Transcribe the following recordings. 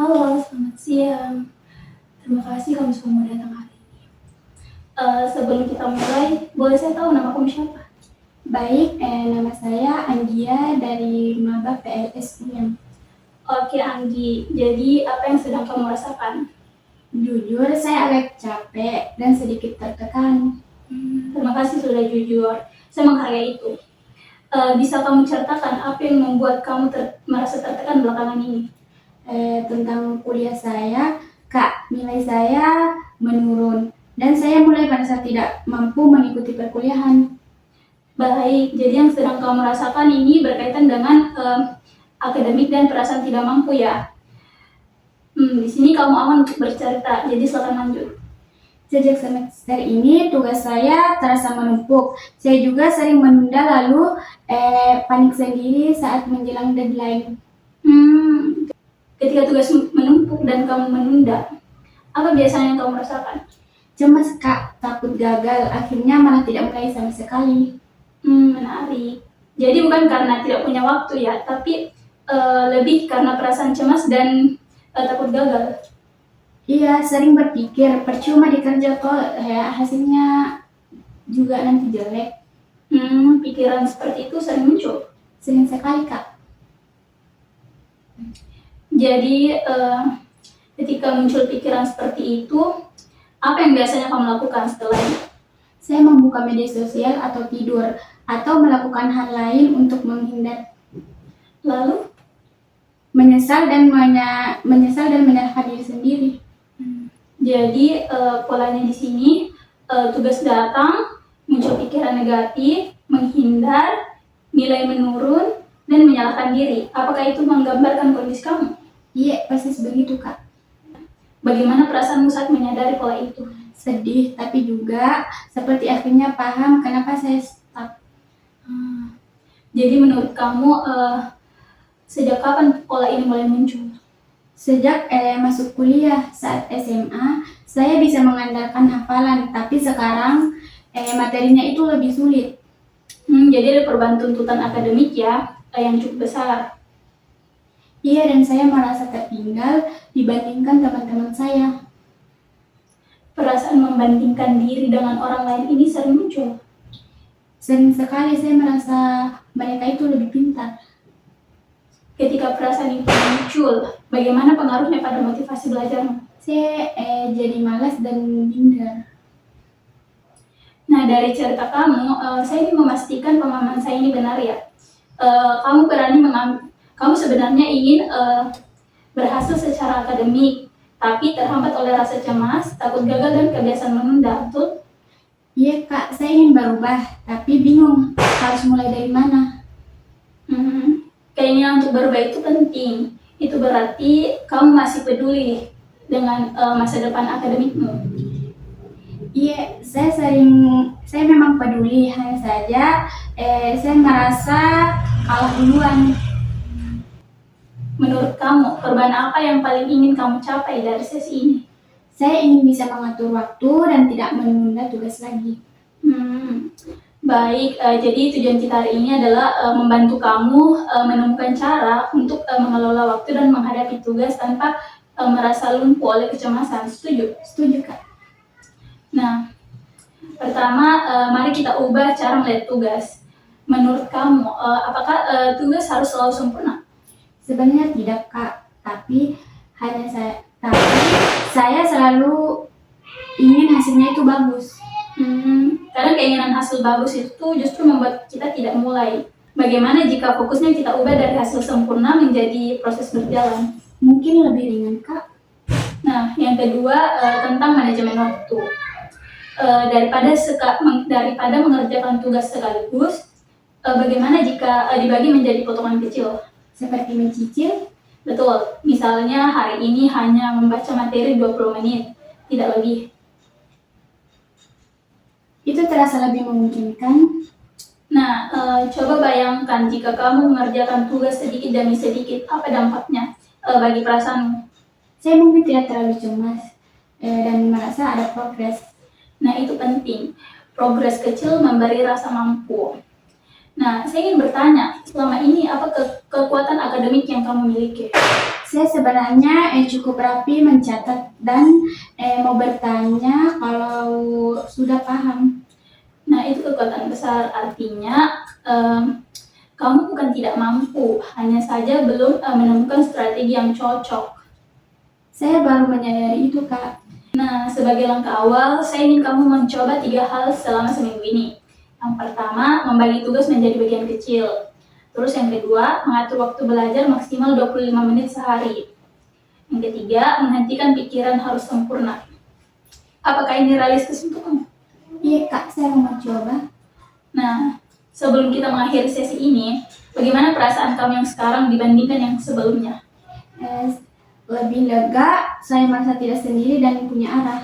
Halo, selamat siang. Terima kasih kamu semua datang hari ini. Sebelum kita mulai, boleh saya tahu nama kamu siapa? Baik, nama saya Anggia dari Maba PLS UIN. Oke, Anggi. Jadi, apa yang sedang kamu rasakan? Jujur, saya agak capek dan sedikit tertekan. Terima kasih sudah jujur. Saya menghargai itu. Bisa kamu ceritakan apa yang membuat kamu merasa tertekan belakangan ini? Tentang kuliah saya, Kak, nilai saya menurun dan saya mulai merasa tidak mampu mengikuti perkuliahan. Baik, jadi yang sedang kamu rasakan ini berkaitan dengan akademik dan perasaan tidak mampu ya. Di sini kamu aman untuk bercerita, jadi silakan lanjut. Sejak semester ini tugas saya terasa menumpuk. Saya juga sering menunda lalu panik sendiri saat menjelang deadline. Ketika tugas menumpuk dan kamu menunda, apa biasanya yang kamu rasakan? Cemas, Kak, takut gagal, akhirnya malah tidak mulai sama sekali. Menarik. Jadi bukan karena tidak punya waktu ya, tapi lebih karena perasaan cemas dan takut gagal. Iya, sering berpikir percuma dikerja kok ya hasilnya juga nanti jelek. Pikiran seperti itu sering muncul. Sering sekali, Kak. Jadi ketika muncul pikiran seperti itu, apa yang biasanya kamu lakukan setelah itu? Saya membuka media sosial atau tidur atau melakukan hal lain untuk menghindar. Lalu menyesal dan menyalahkan diri sendiri. Jadi polanya di sini tugas datang, muncul pikiran negatif, menghindar, nilai menurun, dan menyalahkan diri. Apakah itu menggambarkan kondisi kamu? Iya, persis begitu, Kak. Bagaimana perasaanmu saat menyadari pola itu? Sedih, tapi juga seperti akhirnya paham kenapa saya stuck. Jadi menurut kamu sejak kapan pola ini mulai muncul? Sejak masuk kuliah, saat SMA, saya bisa mengandalkan hafalan, tapi sekarang materinya itu lebih sulit. Jadi ada perubahan tuntutan akademik ya, yang cukup besar. Iya, dan saya merasa tertinggal dibandingkan teman-teman saya. Perasaan membandingkan diri dengan orang lain ini sering muncul. Sering sekali saya merasa mereka itu lebih pintar. Ketika perasaan itu muncul, bagaimana pengaruhnya pada motivasi belajarmu? Saya jadi malas dan minder. Nah, dari cerita kamu, saya ingin memastikan pemahaman saya ini benar ya. Kamu sebenarnya ingin berhasil secara akademik, tapi terhambat oleh rasa cemas, takut gagal, dan kebiasaan menunda, betul? Iya, Kak, saya ingin berubah, tapi bingung harus mulai dari mana. Keinginan untuk berubah itu penting. Itu berarti kamu masih peduli dengan masa depan akademikmu. Iya, saya memang peduli, hanya saja saya merasa kalah duluan. Menurut kamu, perubahan apa yang paling ingin kamu capai dari sesi ini? Saya ingin bisa mengatur waktu dan tidak menunda tugas lagi. Baik, jadi tujuan kita hari ini adalah membantu kamu menemukan cara untuk mengelola waktu dan menghadapi tugas tanpa merasa lumpuh oleh kecemasan. Setuju? Setuju, Kak. Nah, pertama, mari kita ubah cara melihat tugas. Menurut kamu, apakah tugas harus selalu sempurna? Sebenarnya tidak, Kak. Tapi saya selalu ingin hasilnya itu bagus. Kadang keinginan hasil bagus itu justru membuat kita tidak mulai. Bagaimana jika fokusnya kita ubah dari hasil sempurna menjadi proses berjalan? Mungkin lebih ringan, Kak. Nah, yang kedua tentang manajemen waktu. Daripada mengerjakan tugas sekaligus, bagaimana jika dibagi menjadi potongan kecil? Seperti mencicil? Betul, misalnya hari ini hanya membaca materi 20 menit, tidak lebih. Itu terasa lebih memungkinkan. Nah, coba bayangkan jika kamu mengerjakan tugas sedikit demi sedikit, apa dampaknya bagi perasaanmu? Saya mungkin tidak terlalu cemas dan merasa ada progres. Nah, itu penting. Progres kecil memberi rasa mampu. Nah, saya ingin bertanya, selama ini apa kekuatan akademik yang kamu miliki? Saya sebenarnya cukup rapi mencatat dan mau bertanya kalau sudah paham. Nah, itu kekuatan besar, artinya kamu bukan tidak mampu, hanya saja belum menemukan strategi yang cocok. Saya baru menyadari itu, Kak. Nah, sebagai langkah awal, saya ingin kamu mencoba 3 hal selama seminggu ini. Yang pertama, membagi tugas menjadi bagian kecil. Terus yang kedua, mengatur waktu belajar maksimal 25 menit sehari. Yang ketiga, menghentikan pikiran harus sempurna. Apakah ini realistis untuk kamu? Iya, Kak, saya mau mencoba. Nah, sebelum kita mengakhiri sesi ini, bagaimana perasaan kamu yang sekarang dibandingkan yang sebelumnya? Lebih lega, saya merasa tidak sendiri dan punya arah.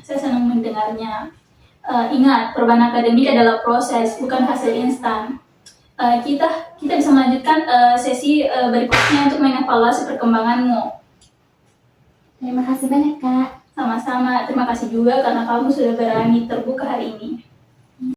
Saya senang mendengarnya. Ingat, perubahan akademik adalah proses, bukan hasil instan. Kita bisa melanjutkan sesi berikutnya untuk mengevaluasi perkembanganmu. Terima kasih banyak, Kak. Sama-sama, terima kasih juga karena kamu sudah berani terbuka hari ini.